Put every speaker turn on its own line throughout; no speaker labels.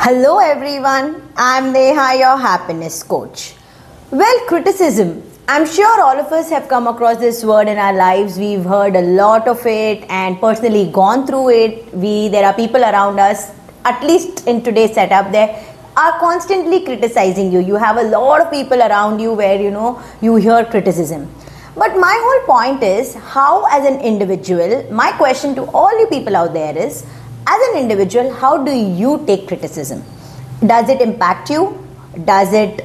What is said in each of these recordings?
Hello everyone, I'm Neha, your happiness coach. Well, criticism. I'm sure all of us have come across this word in our lives. We've heard a lot of it and personally gone through it. There are people around us, at least in today's setup, they are constantly criticizing you. You have a lot of people around you where you hear criticism. But my whole point is how, as an individual, my question to all you people out there is, as an individual, how do you take criticism? Does it impact you? Does it,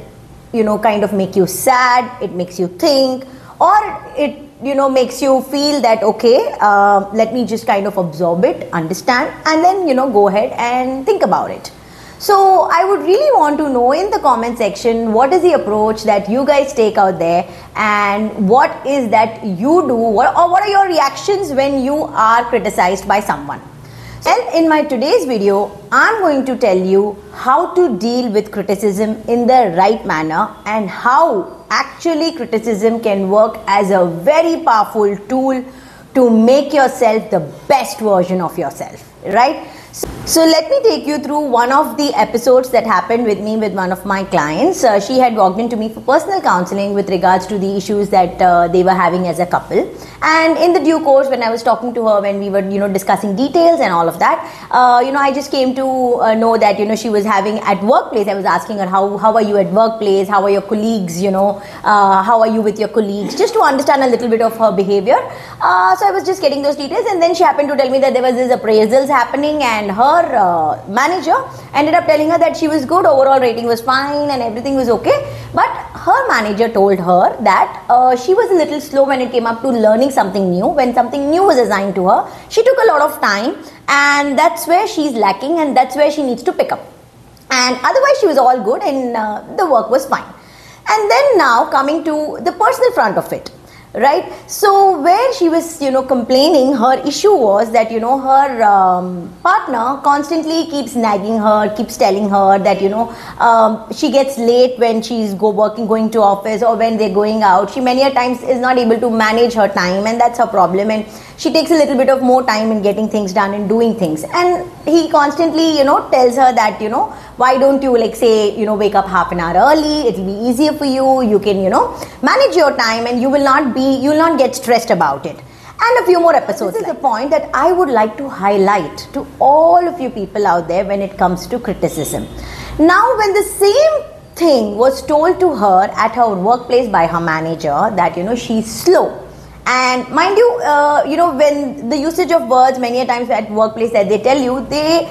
kind of make you sad? It makes you think, or it, makes you feel that, okay, let me just kind of absorb it, understand, and then, go ahead and think about it. So I would really want to know in the comment section, what is the approach that you guys take out there, and what is that you do, or what are your reactions when you are criticized by someone? Well, in my today's video, I'm going to tell you how to deal with criticism in the right manner and how actually criticism can work as a very powerful tool to make yourself the best version of yourself, right? So let me take you through one of the episodes that happened with me with one of my clients. She had walked into me for personal counseling with regards to the issues that they were having as a couple. And in the due course, when I was talking to her, when we were, discussing details and all of that, I just came to know that, she was having at workplace. I was asking her, how are you at workplace? How are your colleagues? How are you with your colleagues? Just to understand a little bit of her behavior. So I was just getting those details, and then she happened to tell me that there was this appraisals happening, and her manager ended up telling her that she was good, overall rating was fine and everything was okay, but her manager told her that she was a little slow when it came up to learning something new. When something new was assigned to her, she took a lot of time, and that's where she's lacking, and that's where she needs to pick up. And otherwise she was all good, and the work was fine. And then now coming to the personal front of it, right? So where she was, complaining, her issue was that, her partner constantly keeps nagging her, keeps telling her that, she gets late when she's going to office, or when they're going out. She many a times is not able to manage her time, and that's her problem. And she takes a little bit of more time in getting things done and doing things. And he constantly, tells her that, why don't you wake up half an hour early? It'll be easier for you. You can, manage your time, and you will not get stressed about it. And a few more episodes. This is the point that I would like to highlight to all of you people out there when it comes to criticism. Now, when the same thing was told to her at her workplace by her manager, that, she's slow. And mind you, when the usage of words many a times at workplace that they tell you, they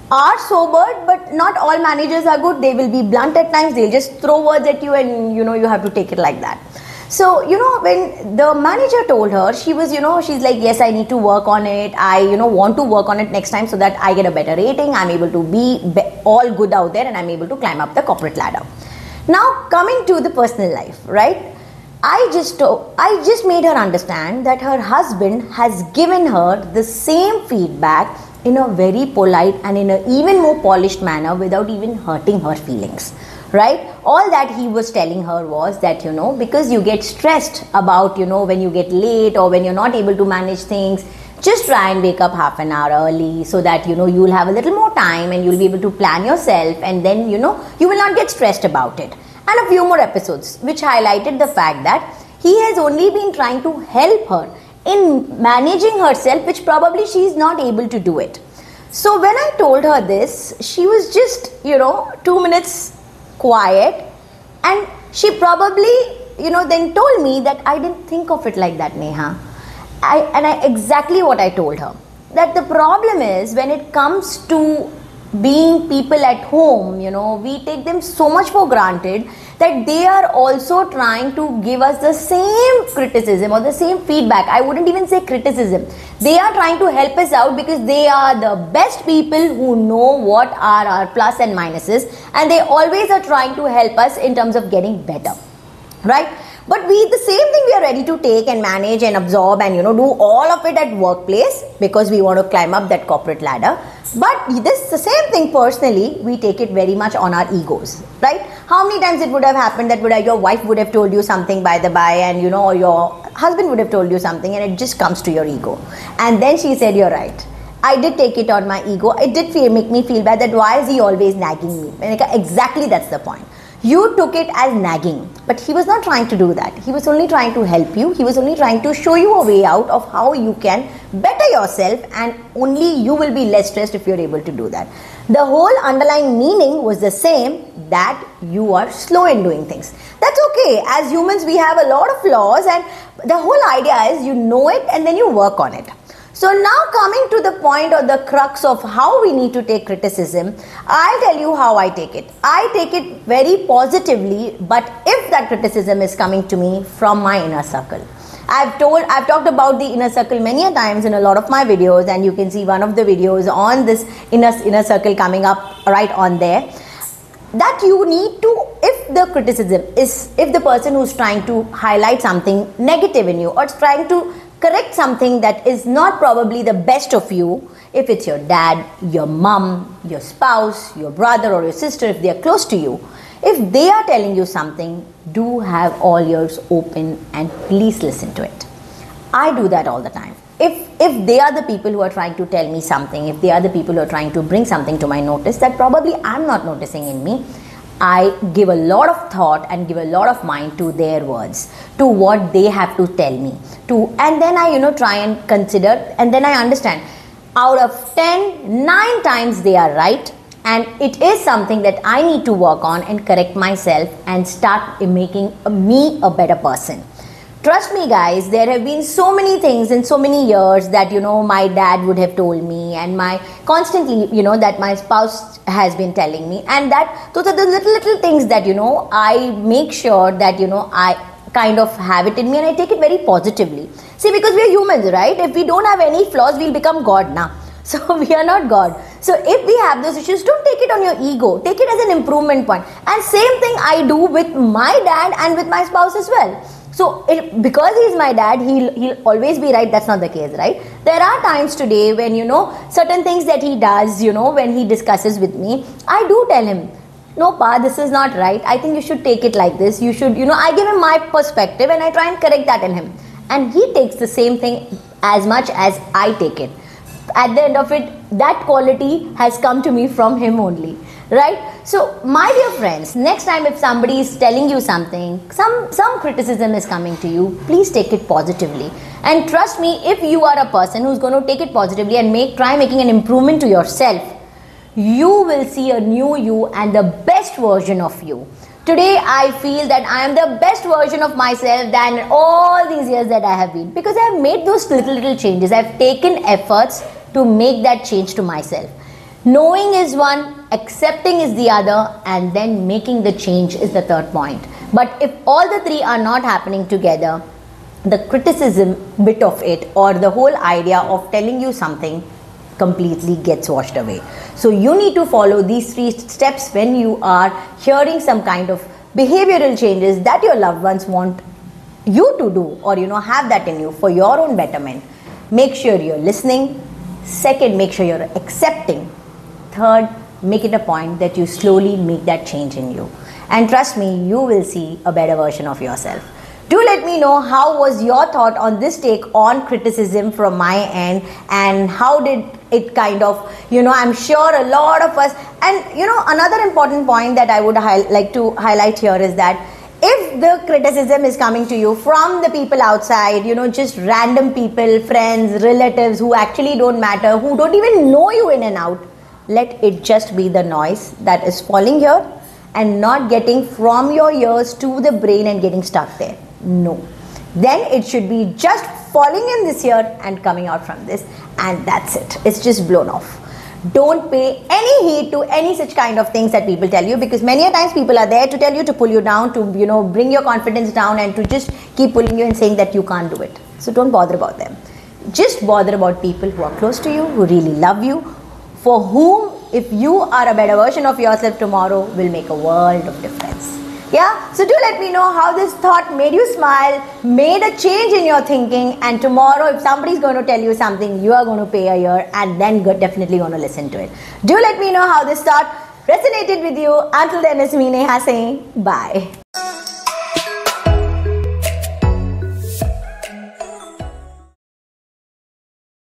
are sobered, but not all managers are good. They will be blunt at times. They'll just throw words at you, and, you have to take it like that. So, when the manager told her, she was, she's like, yes, I need to work on it. I, want to work on it next time so that I get a better rating. I'm able to be all good out there, and I'm able to climb up the corporate ladder. Now, coming to the personal life, right? I just made her understand that her husband has given her the same feedback in a very polite and in an even more polished manner without even hurting her feelings, right? All that he was telling her was that, because you get stressed about, when you get late or when you're not able to manage things, just try and wake up half an hour early so that, you'll have a little more time and you'll be able to plan yourself, and then, you will not get stressed about it. And a few more episodes which highlighted the fact that he has only been trying to help her in managing herself, which probably she is not able to do it. So when I told her this, she was just, 2 minutes quiet, and she probably, then told me that I didn't think of it like that, Neha. Exactly what I told her. That the problem is when it comes to being people at home, we take them so much for granted that they are also trying to give us the same criticism or the same feedback. I wouldn't even say criticism. They are trying to help us out because they are the best people who know what are our plus and minuses, and they always are trying to help us in terms of getting better, right? But the same thing we are ready to take and manage and absorb and, do all of it at workplace because we want to climb up that corporate ladder. But the same thing personally, we take it very much on our egos, right? How many times it would have happened that your wife would have told you something by the by, and, or your husband would have told you something, and it just comes to your ego. And then she said, you're right. I did take it on my ego. It did make me feel bad that why is he always nagging me? And exactly that's the point. You took it as nagging, but he was not trying to do that. He was only trying to help you. He was only trying to show you a way out of how you can better yourself, and only you will be less stressed if you're able to do that. The whole underlying meaning was the same, that you are slow in doing things. That's okay. As humans, we have a lot of flaws, and the whole idea is you know it and then you work on it. So now coming to the point or the crux of how we need to take criticism, I'll tell you how I take it. I take it very positively, but if that criticism is coming to me from my inner circle. I've talked about the inner circle many a times in a lot of my videos, and you can see one of the videos on this inner circle coming up right on there. That you need to, if the criticism is, if the person who's trying to highlight something negative in you or trying to correct something that is not probably the best of you, if it's your dad, your mom, your spouse, your brother or your sister, if they are close to you, if they are telling you something, do have all ears open and please listen to it. I do that all the time. If they are the people who are trying to tell me something, if they are the people who are trying to bring something to my notice that probably I'm not noticing in me, I give a lot of thought and give a lot of mind to their words, to what they have to tell me, and then I try and consider, and then I understand out of 10, 9 times they are right, and it is something that I need to work on and correct myself and start making me a better person. Trust me guys, there have been so many things in so many years that my dad would have told me, and my constantly that my spouse has been telling me, and that those are the little things that I make sure that I kind of have it in me, and I take it very positively. See, because we are humans, right? If we don't have any flaws, we'll become God now. So we are not God. So if we have those issues, don't take it on your ego. Take it as an improvement point. And same thing I do with my dad and with my spouse as well. So because he's my dad, he'll always be right. That's not the case, right? There are times today when certain things that he does, when he discusses with me, I do tell him, no pa, this is not right. I think you should take it like this. You should, I give him my perspective and I try and correct that in him. And he takes the same thing as much as I take it. At the end of it, that quality has come to me from him only. Right? So my dear friends, next time if somebody is telling you something, some criticism is coming to you, please take it positively. And trust me, if you are a person who's going to take it positively and try making an improvement to yourself, you will see a new you and the best version of you. Today I feel that I am the best version of myself than all these years that I have been, because I have made those little changes. I have taken efforts to make that change to myself. Knowing is one, accepting is the other, and then making the change is the third point. But if all the three are not happening together, the criticism bit of it or the whole idea of telling you something completely gets washed away. So you need to follow these 3 steps when you are hearing some kind of behavioral changes that your loved ones want you to do, or have that in you for your own betterment. Make sure you're listening. Second, make sure you're accepting. Third, make it a point that you slowly make that change in you. And trust me, you will see a better version of yourself. Do let me know how was your thought on this take on criticism from my end, and how did it kind of, I'm sure a lot of us, and another important point that I would like to highlight here is that if the criticism is coming to you from the people outside, just random people, friends, relatives who actually don't matter, who don't even know you in and out, let it just be the noise that is falling here and not getting from your ears to the brain and getting stuck there. No. Then it should be just falling in this ear and coming out from this, and that's it. It's just blown off. Don't pay any heed to any such kind of things that people tell you, because many a times people are there to tell you, to pull you down, to bring your confidence down, and to just keep pulling you and saying that you can't do it. So don't bother about them. Just bother about people who are close to you, who really love you, for whom if you are a better version of yourself tomorrow will make a world of difference. Yeah, so do let me know how this thought made you smile, made a change in your thinking, and tomorrow if somebody is going to tell you something, you are going to pay a ear and then definitely going to listen to it. Do let me know how this thought resonated with you. Until then, it's me Neha saying bye.